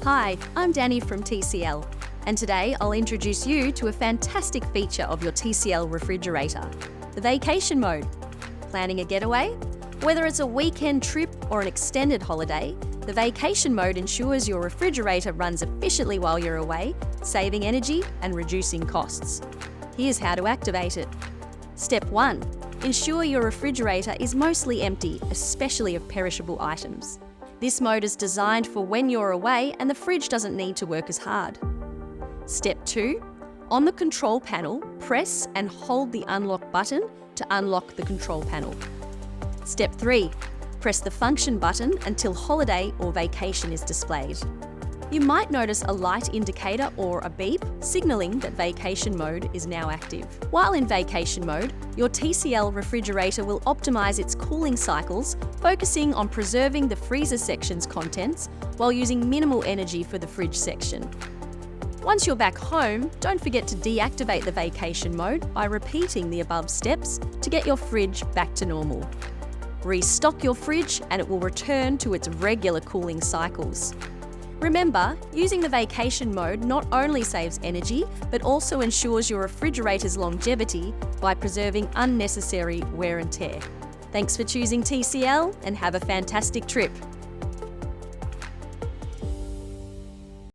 Hi, I'm Danny from TCL, and today I'll introduce you to a fantastic feature of your TCL refrigerator, the vacation mode. Planning a getaway? Whether it's a weekend trip or an extended holiday, the vacation mode ensures your refrigerator runs efficiently while you're away, saving energy and reducing costs. Here's how to activate it. Step 1. Ensure your refrigerator is mostly empty, especially of perishable items. This mode is designed for when you're away and the fridge doesn't need to work as hard. Step 2. On the control panel, press and hold the unlock button to unlock the control panel. Step 3. Press the function button until holiday or vacation is displayed. You might notice a light indicator or a beep signalling that vacation mode is now active. While in vacation mode, your TCL refrigerator will optimize its cooling cycles, focusing on preserving the freezer section's contents while using minimal energy for the fridge section. Once you're back home, don't forget to deactivate the vacation mode by repeating the above steps to get your fridge back to normal. Restock your fridge and it will return to its regular cooling cycles. Remember, using the vacation mode not only saves energy, but also ensures your refrigerator's longevity by preserving unnecessary wear and tear. Thanks for choosing TCL and have a fantastic trip.